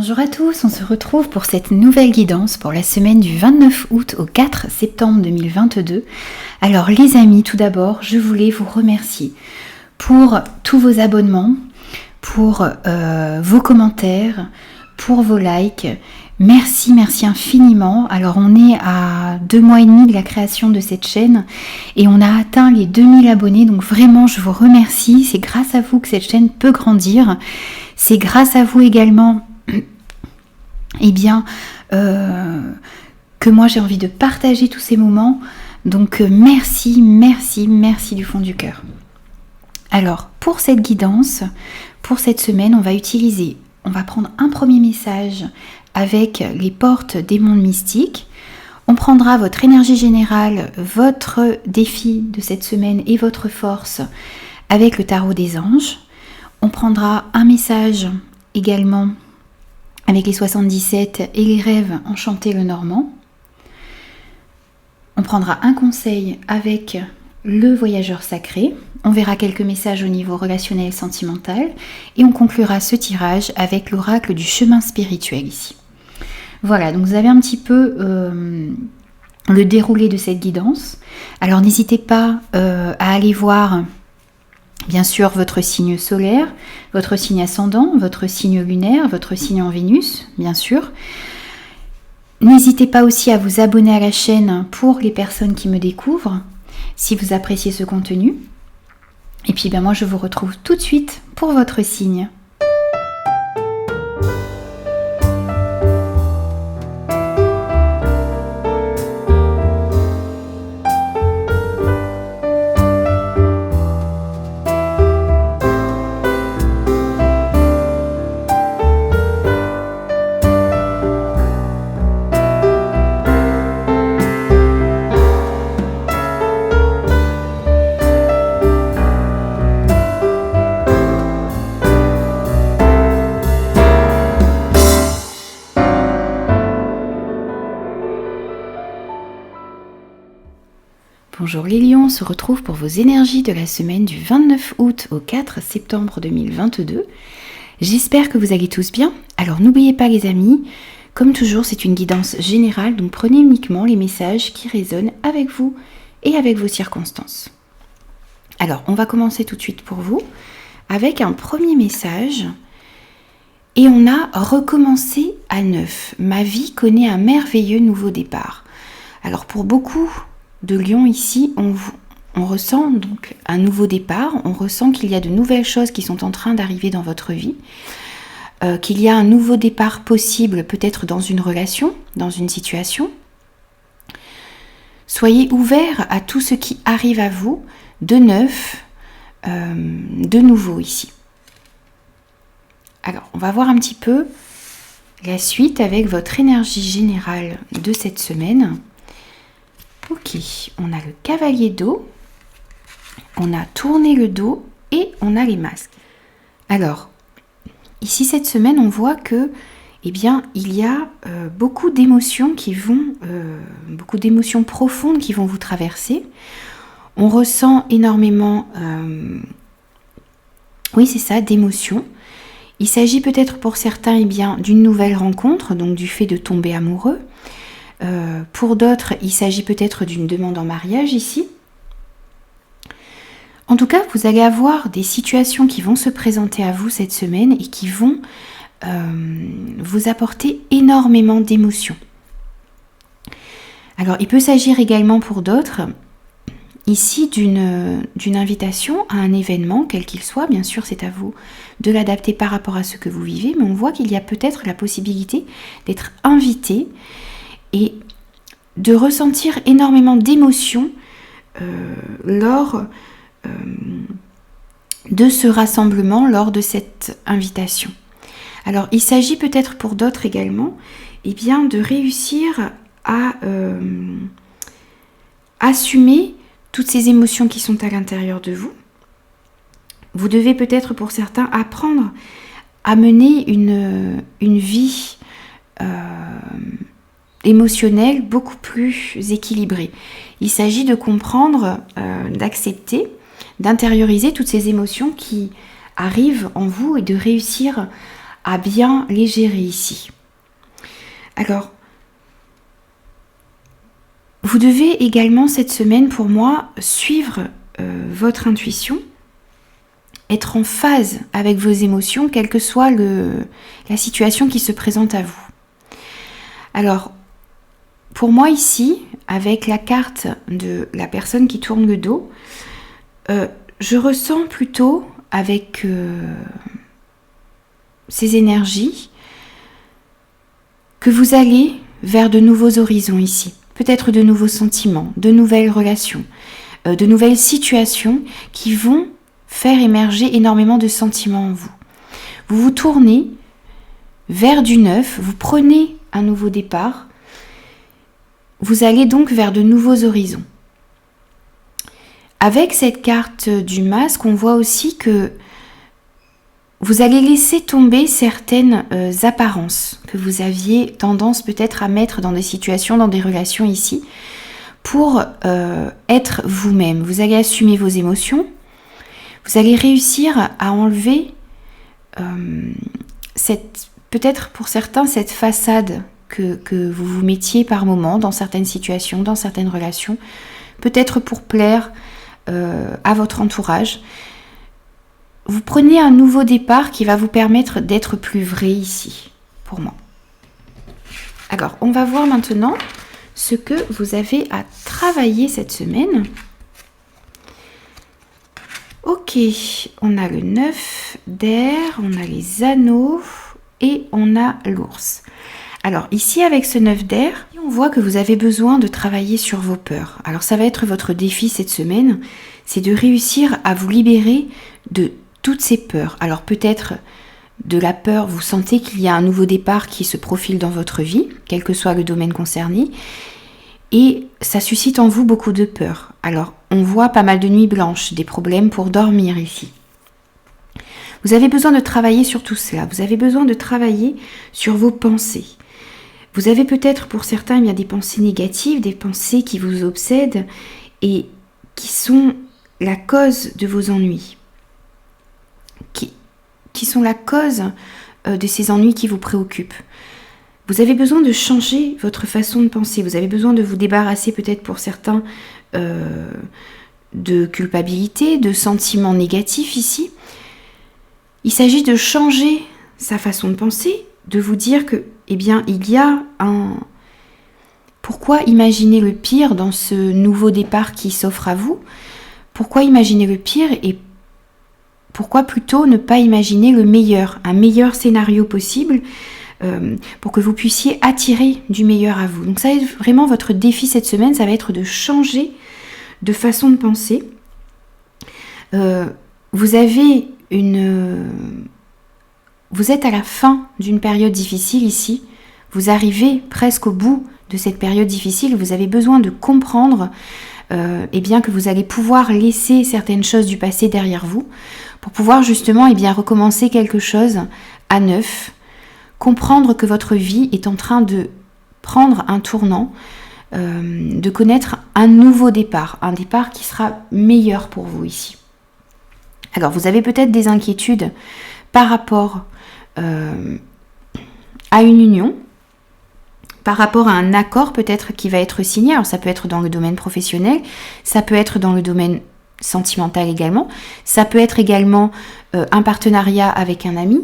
Bonjour à tous, on se retrouve pour cette nouvelle guidance pour la semaine du 29 août au 4 septembre 2022. Alors les amis, tout d'abord, je voulais vous remercier pour tous vos abonnements, pour vos commentaires, pour vos likes. Merci infiniment. Alors on est à 2 mois et demi de la création de cette chaîne et on a atteint les 2000 abonnés, donc vraiment je vous remercie. C'est grâce à vous que cette chaîne peut grandir. C'est grâce à vous également que moi j'ai envie de partager tous ces moments. Donc merci du fond du cœur. Alors pour cette guidance, pour cette semaine, on va prendre un premier message avec les portes des mondes mystiques. On prendra votre énergie générale, votre défi de cette semaine et votre force avec le tarot des anges. On prendra un message également avec les 77 et les rêves enchantés le normand. On prendra un conseil avec le voyageur sacré. On verra quelques messages au niveau relationnel sentimental et on conclura ce tirage avec l'oracle du chemin spirituel ici. Voilà, donc vous avez un petit peu le déroulé de cette guidance. Alors n'hésitez pas à aller voir bien sûr votre signe solaire, votre signe ascendant, votre signe lunaire, votre signe en Vénus, bien sûr. N'hésitez pas aussi à vous abonner à la chaîne pour les personnes qui me découvrent, si vous appréciez ce contenu. Et puis moi je vous retrouve tout de suite pour votre signe. Bonjour les lions, on se retrouve pour vos énergies de la semaine du 29 août au 4 septembre 2022. J'espère que vous allez tous bien. Alors n'oubliez pas les amis, comme toujours c'est une guidance générale, donc prenez uniquement les messages qui résonnent avec vous et avec vos circonstances. Alors on va commencer tout de suite pour vous avec un premier message. Et on a recommencé à neuf. Ma vie connaît un merveilleux nouveau départ. Alors pour beaucoup de Lion ici, on ressent donc un nouveau départ, on ressent qu'il y a de nouvelles choses qui sont en train d'arriver dans votre vie, qu'il y a un nouveau départ possible peut-être dans une relation, dans une situation. Soyez ouverts à tout ce qui arrive à vous de neuf, de nouveau ici. Alors, on va voir un petit peu la suite avec votre énergie générale de cette semaine. Ok, on a le cavalier d'eau, on a tourné le dos et on a les masques. Alors, ici cette semaine, on voit que, il y a beaucoup d'émotions beaucoup d'émotions profondes qui vont vous traverser. On ressent énormément, d'émotions. Il s'agit peut-être pour certains, d'une nouvelle rencontre, donc du fait de tomber amoureux. Pour d'autres, il s'agit peut-être d'une demande en mariage ici. En tout cas, vous allez avoir des situations qui vont se présenter à vous cette semaine et qui vont vous apporter énormément d'émotions. Alors, il peut s'agir également pour d'autres, ici, d'une invitation à un événement, quel qu'il soit. Bien sûr, c'est à vous de l'adapter par rapport à ce que vous vivez, mais on voit qu'il y a peut-être la possibilité d'être invité et de ressentir énormément d'émotions lors de ce rassemblement, lors de cette invitation. Alors, il s'agit peut-être pour d'autres également de réussir à assumer toutes ces émotions qui sont à l'intérieur de vous. Vous devez peut-être pour certains apprendre à mener une vie émotionnelle beaucoup plus équilibrée. Il s'agit de comprendre, d'accepter, d'intérioriser toutes ces émotions qui arrivent en vous et de réussir à bien les gérer ici. Alors, vous devez également cette semaine, pour moi, suivre votre intuition, être en phase avec vos émotions, quelle que soit la situation qui se présente à vous. Alors, pour moi ici, avec la carte de la personne qui tourne le dos, je ressens plutôt avec ces énergies que vous allez vers de nouveaux horizons ici. Peut-être de nouveaux sentiments, de nouvelles relations, de nouvelles situations qui vont faire émerger énormément de sentiments en vous. Vous vous tournez vers du neuf, vous prenez un nouveau départ, vous allez donc vers de nouveaux horizons. Avec cette carte du masque, on voit aussi que vous allez laisser tomber certaines apparences que vous aviez tendance peut-être à mettre dans des situations, dans des relations ici, pour être vous-même. Vous allez assumer vos émotions, vous allez réussir à enlever peut-être pour certains cette façade que vous vous mettiez par moment dans certaines situations, dans certaines relations, peut-être pour plaire à votre entourage. Vous prenez un nouveau départ qui va vous permettre d'être plus vrai ici, pour moi. Alors, on va voir maintenant ce que vous avez à travailler cette semaine. Ok, on a le 9 d'air, on a les anneaux et on a l'ours. Alors ici, avec ce 9 d'air, on voit que vous avez besoin de travailler sur vos peurs. Alors ça va être votre défi cette semaine, c'est de réussir à vous libérer de toutes ces peurs. Alors peut-être de la peur, vous sentez qu'il y a un nouveau départ qui se profile dans votre vie, quel que soit le domaine concerné, et ça suscite en vous beaucoup de peur. Alors on voit pas mal de nuits blanches, des problèmes pour dormir ici. Vous avez besoin de travailler sur tout cela, vous avez besoin de travailler sur vos pensées. Vous avez peut-être pour certains des pensées négatives, des pensées qui vous obsèdent et qui sont la cause de vos ennuis. Qui sont la cause de ces ennuis qui vous préoccupent. Vous avez besoin de changer votre façon de penser. Vous avez besoin de vous débarrasser peut-être pour certains de culpabilité, de sentiments négatifs ici. Il s'agit de changer sa façon de penser, de vous dire que, il y a un... Pourquoi imaginer le pire dans ce nouveau départ qui s'offre à vous? Pourquoi imaginer le pire et pourquoi plutôt ne pas imaginer le meilleur, un meilleur scénario possible pour que vous puissiez attirer du meilleur à vous. Donc ça va être vraiment votre défi cette semaine, ça va être de changer de façon de penser. Vous êtes à la fin d'une période difficile ici, vous arrivez presque au bout de cette période difficile, vous avez besoin de comprendre que vous allez pouvoir laisser certaines choses du passé derrière vous pour pouvoir justement recommencer quelque chose à neuf, comprendre que votre vie est en train de prendre un tournant, de connaître un nouveau départ, un départ qui sera meilleur pour vous ici. Alors vous avez peut-être des inquiétudes par rapport à une union, par rapport à un accord peut-être qui va être signé. Alors ça peut être dans le domaine professionnel, ça peut être dans le domaine sentimental également, ça peut être également un partenariat avec un ami.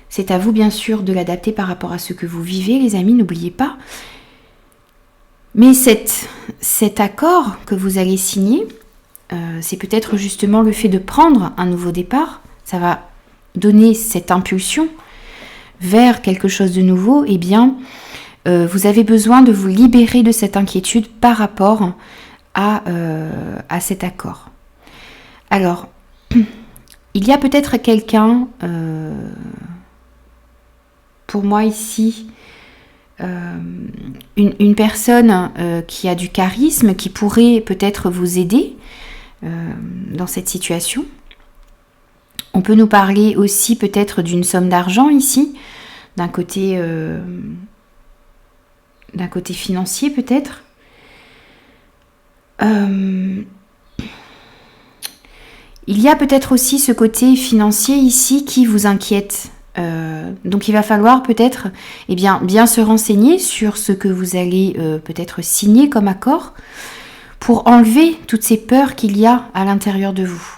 C'est à vous bien sûr de l'adapter par rapport à ce que vous vivez, les amis, n'oubliez pas. Mais cet accord que vous allez signer, c'est peut-être justement le fait de prendre un nouveau départ, ça va donner cette impulsion vers quelque chose de nouveau, vous avez besoin de vous libérer de cette inquiétude par rapport à cet accord. Alors, il y a peut-être quelqu'un, pour moi ici, une personne qui a du charisme, qui pourrait peut-être vous aider dans cette situation. On peut nous parler aussi peut-être d'une somme d'argent ici, d'un côté financier peut-être. Il y a peut-être aussi ce côté financier ici qui vous inquiète Donc il va falloir peut-être bien se renseigner sur ce que vous allez peut-être signer comme accord pour enlever toutes ces peurs qu'il y a à l'intérieur de vous.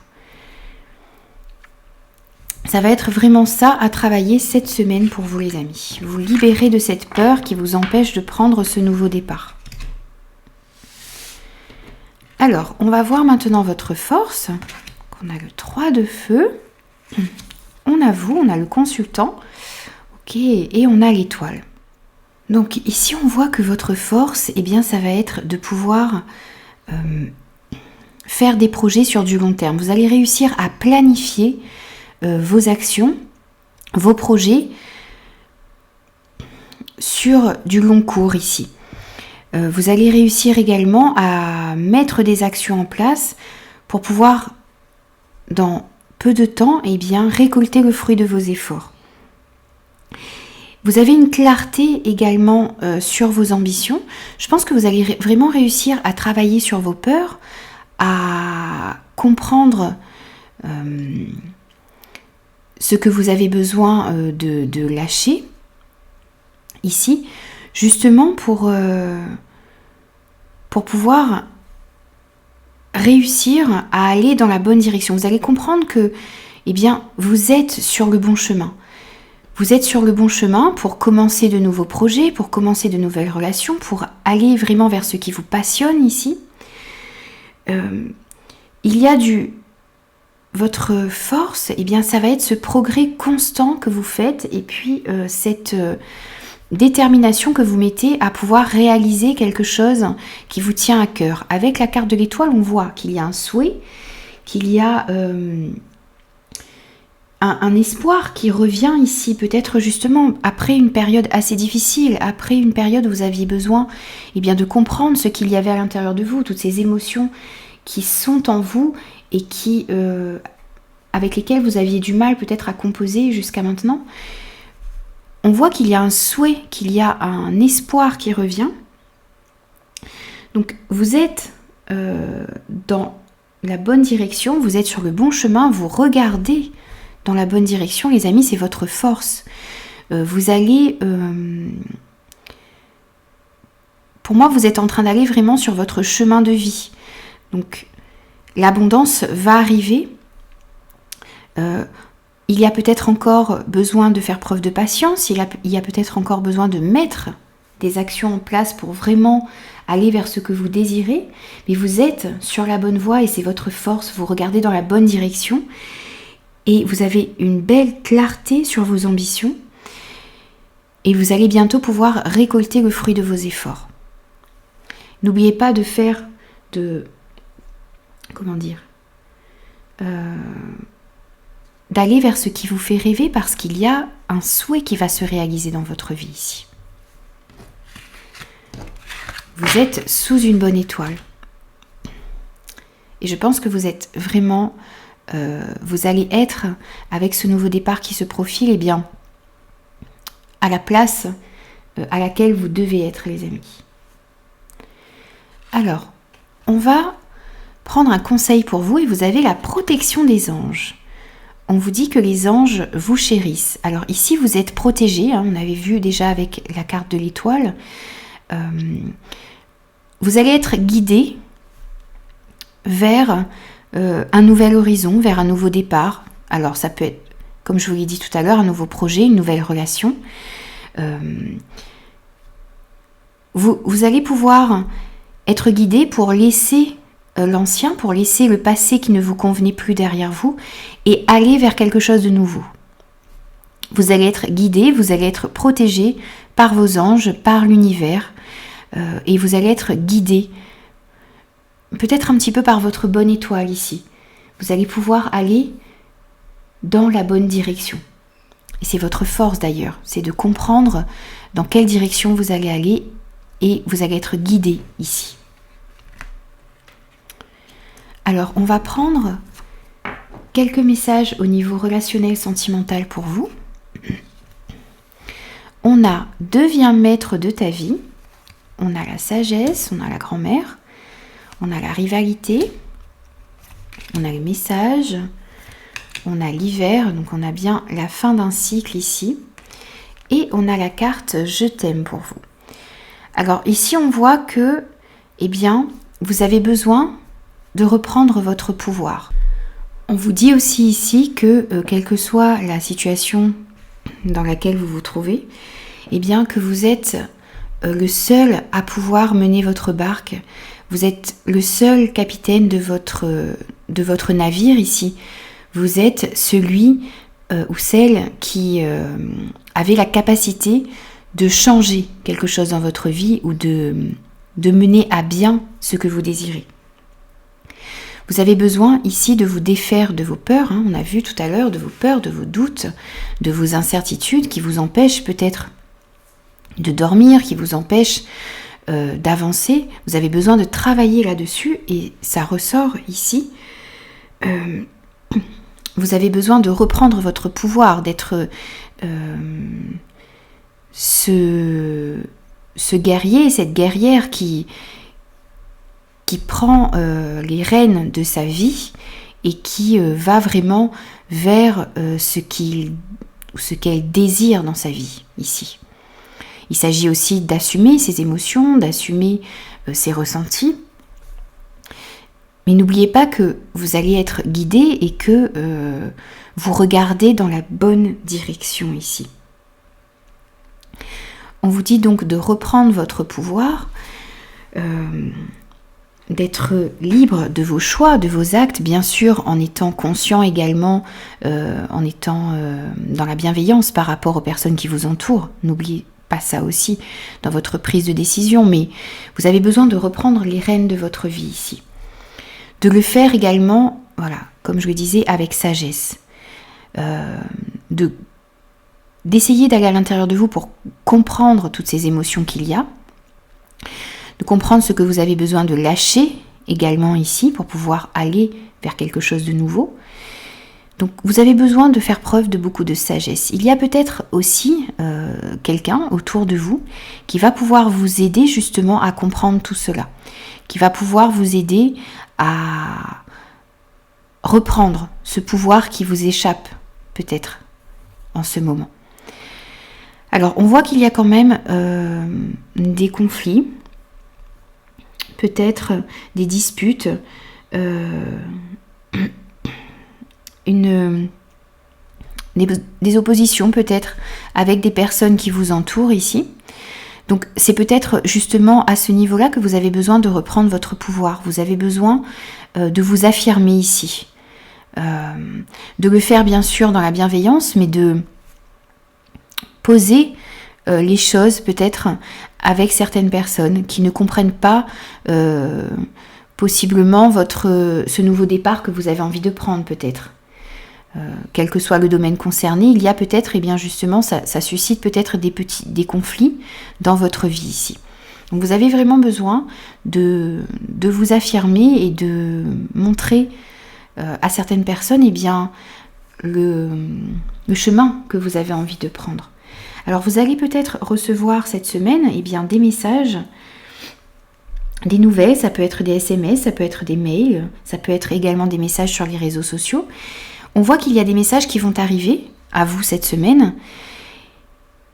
Ça va être vraiment ça à travailler cette semaine pour vous les amis. Vous libérez de cette peur qui vous empêche de prendre ce nouveau départ. Alors, on va voir maintenant votre force. On a le 3 de feu. On a vous, on a le consultant. Ok, et on a l'étoile. Donc ici, on voit que votre force, ça va être de pouvoir faire des projets sur du long terme. Vous allez réussir à planifier vos actions, vos projets sur du long cours ici. Vous allez réussir également à mettre des actions en place pour pouvoir, dans peu de temps, récolter le fruit de vos efforts. Vous avez une clarté également sur vos ambitions. Je pense que vous allez vraiment réussir à travailler sur vos peurs, à comprendre ce que vous avez besoin de lâcher ici, justement pour pouvoir réussir à aller dans la bonne direction. Vous allez comprendre que vous êtes sur le bon chemin. Vous êtes sur le bon chemin pour commencer de nouveaux projets, pour commencer de nouvelles relations, pour aller vraiment vers ce qui vous passionne ici. Il y a votre force, ça va être ce progrès constant que vous faites et puis cette détermination que vous mettez à pouvoir réaliser quelque chose qui vous tient à cœur. Avec la carte de l'étoile, on voit qu'il y a un souhait, qu'il y a un espoir qui revient ici, peut-être justement après une période assez difficile, après une période où vous aviez besoin de comprendre ce qu'il y avait à l'intérieur de vous, toutes ces émotions qui sont en vous et qui, avec lesquelles vous aviez du mal peut-être à composer jusqu'à maintenant. On voit qu'il y a un souhait, qu'il y a un espoir qui revient. Donc vous êtes dans la bonne direction, vous êtes sur le bon chemin, vous regardez dans la bonne direction, les amis, c'est votre force. Vous allez... pour moi, vous êtes en train d'aller vraiment sur votre chemin de vie. Donc l'abondance va arriver. Il y a peut-être encore besoin de faire preuve de patience, il y a peut-être encore besoin de mettre des actions en place pour vraiment aller vers ce que vous désirez, mais vous êtes sur la bonne voie et c'est votre force, vous regardez dans la bonne direction et vous avez une belle clarté sur vos ambitions et vous allez bientôt pouvoir récolter le fruit de vos efforts. N'oubliez pas de faire d'aller vers ce qui vous fait rêver parce qu'il y a un souhait qui va se réaliser dans votre vie ici. Vous êtes sous une bonne étoile. Et je pense que vous êtes vraiment... vous allez être, avec ce nouveau départ qui se profile, à la place à laquelle vous devez être, les amis. Alors, on va prendre un conseil pour vous et vous avez la protection des anges. On vous dit que les anges vous chérissent. Alors ici, vous êtes protégés, on avait vu déjà avec la carte de l'étoile. Vous allez être guidés vers un nouvel horizon, vers un nouveau départ. Alors ça peut être, comme je vous l'ai dit tout à l'heure, un nouveau projet, une nouvelle relation. Vous allez pouvoir être guidés pour laisser l'ancien, pour laisser le passé qui ne vous convenait plus derrière vous et aller vers quelque chose de nouveau. Vous allez être guidés, vous allez être protégés par vos anges, par l'univers et vous allez être guidés peut-être un petit peu par votre bonne étoile ici. Vous allez pouvoir aller dans la bonne direction. Et c'est votre force d'ailleurs, c'est de comprendre dans quelle direction vous allez aller et vous allez être guidés ici. Alors, on va prendre quelques messages au niveau relationnel sentimental pour vous. On a deviens maître de ta vie. On a la sagesse, on a la grand-mère, on a la rivalité, on a le message, on a l'hiver, donc on a bien la fin d'un cycle ici. Et on a la carte « Je t'aime » pour vous. Alors ici, on voit que, eh bien, vous avez besoin de reprendre votre pouvoir. On vous dit aussi ici que, quelle que soit la situation dans laquelle vous vous trouvez, eh bien, que vous êtes le seul à pouvoir mener votre barque. Vous êtes le seul capitaine de votre navire ici. Vous êtes celui ou celle qui avait la capacité de changer quelque chose dans votre vie ou de mener à bien ce que vous désirez. Vous avez besoin ici de vous défaire de vos peurs, on a vu tout à l'heure, de vos peurs, de vos doutes, de vos incertitudes qui vous empêchent peut-être de dormir, qui vous empêchent d'avancer. Vous avez besoin de travailler là-dessus et ça ressort ici. Vous avez besoin de reprendre votre pouvoir, d'être ce guerrier, cette guerrière qui prend les rênes de sa vie et qui va vraiment vers ce qu'elle désire dans sa vie ici. Il s'agit aussi d'assumer ses émotions, d'assumer ses ressentis. Mais n'oubliez pas que vous allez être guidé et que vous regardez dans la bonne direction ici. On vous dit donc de reprendre votre pouvoir, d'être libre de vos choix, de vos actes, bien sûr en étant conscient également, en étant dans la bienveillance par rapport aux personnes qui vous entourent. N'oubliez pas ça aussi dans votre prise de décision, mais vous avez besoin de reprendre les rênes de votre vie ici. De le faire également, voilà, comme je le disais, avec sagesse. D'essayer d'aller à l'intérieur de vous pour comprendre toutes ces émotions qu'il y a, de comprendre ce que vous avez besoin de lâcher également ici pour pouvoir aller vers quelque chose de nouveau. Donc vous avez besoin de faire preuve de beaucoup de sagesse. Il y a peut-être aussi quelqu'un autour de vous qui va pouvoir vous aider justement à comprendre tout cela, qui va pouvoir vous aider à reprendre ce pouvoir qui vous échappe peut-être en ce moment. Alors on voit qu'il y a quand même des conflits, peut-être des disputes, des oppositions peut-être avec des personnes qui vous entourent ici. Donc c'est peut-être justement à ce niveau-là que vous avez besoin de reprendre votre pouvoir. Vous avez besoin de vous affirmer ici. De le faire bien sûr dans la bienveillance, mais de poser les choses peut-être avec certaines personnes qui ne comprennent pas possiblement ce nouveau départ que vous avez envie de prendre peut-être. Quel que soit le domaine concerné, il y a peut-être, et bien justement, ça suscite peut-être des conflits dans votre vie ici. Donc vous avez vraiment besoin de vous affirmer et de montrer à certaines personnes eh bien, le chemin que vous avez envie de prendre. Alors vous allez peut-être recevoir cette semaine eh bien, des messages, des nouvelles, ça peut être des SMS, ça peut être des mails, ça peut être également des messages sur les réseaux sociaux. On voit qu'il y a des messages qui vont arriver à vous cette semaine,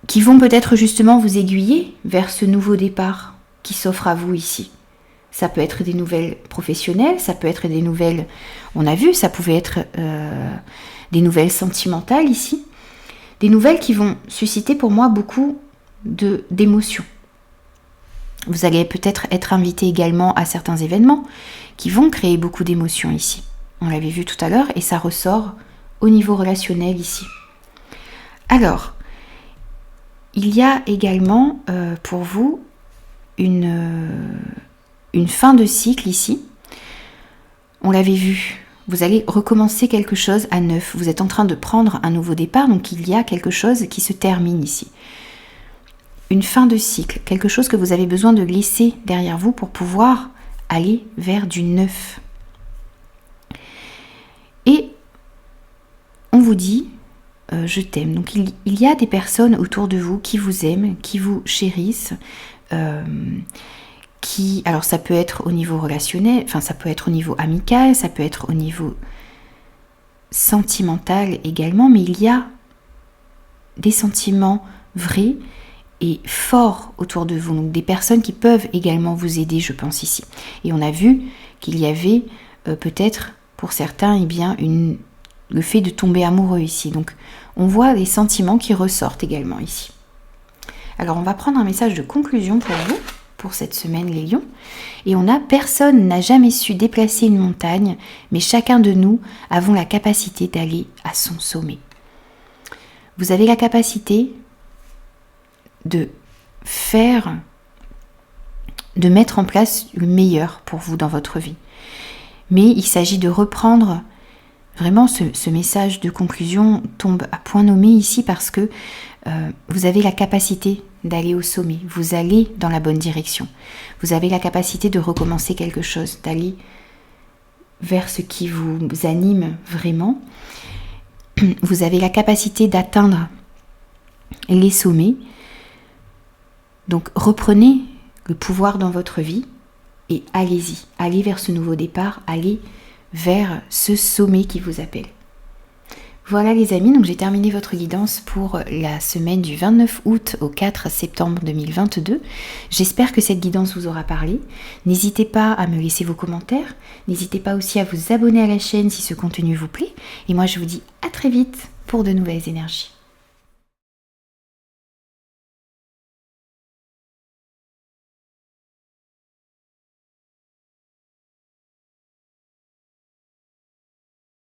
qui vont peut-être justement vous aiguiller vers ce nouveau départ qui s'offre à vous ici. Ça peut être des nouvelles professionnelles, ça peut être des nouvelles, on a vu, ça pouvait être des nouvelles sentimentales ici, des nouvelles qui vont susciter pour moi beaucoup d'émotions. Vous allez peut-être être invité également à certains événements qui vont créer beaucoup d'émotions ici. On l'avait vu tout à l'heure et ça ressort au niveau relationnel ici. Alors, il y a également pour vous une fin de cycle ici. On l'avait vu, vous allez recommencer quelque chose à neuf. Vous êtes en train de prendre un nouveau départ, donc il y a quelque chose qui se termine ici. Une fin de cycle, quelque chose que vous avez besoin de laisser derrière vous pour pouvoir aller vers du neuf. Et on vous dit je t'aime. Donc il y a des personnes autour de vous qui vous aiment, qui vous chérissent, alors ça peut être au niveau relationnel, enfin ça peut être au niveau amical, ça peut être au niveau sentimental également, mais il y a des sentiments vrais et forts autour de vous, donc des personnes qui peuvent également vous aider, je pense ici. Et on a vu qu'il y avait peut-être pour certains le fait de tomber amoureux ici, donc on voit les sentiments qui ressortent également ici. Alors on va prendre un message de conclusion pour vous, pour cette semaine les lions, et on a: personne n'a jamais su déplacer une montagne, mais chacun de nous avons la capacité d'aller à son sommet. Vous avez la capacité de mettre en place le meilleur pour vous dans votre vie. Mais il s'agit de reprendre vraiment ce message de conclusion tombe à point nommé ici parce que vous avez la capacité d'aller au sommet, vous allez dans la bonne direction. Vous avez la capacité de recommencer quelque chose, d'aller vers ce qui vous anime vraiment. Vous avez la capacité d'atteindre les sommets. Donc reprenez le pouvoir dans votre vie et allez-y. Allez vers ce nouveau départ, allez vers ce sommet qui vous appelle. Voilà les amis, donc j'ai terminé votre guidance pour la semaine du 29 août au 4 septembre 2022. J'espère que cette guidance vous aura parlé. N'hésitez pas à me laisser vos commentaires. N'hésitez pas aussi à vous abonner à la chaîne si ce contenu vous plaît. Et moi je vous dis à très vite pour de nouvelles énergies.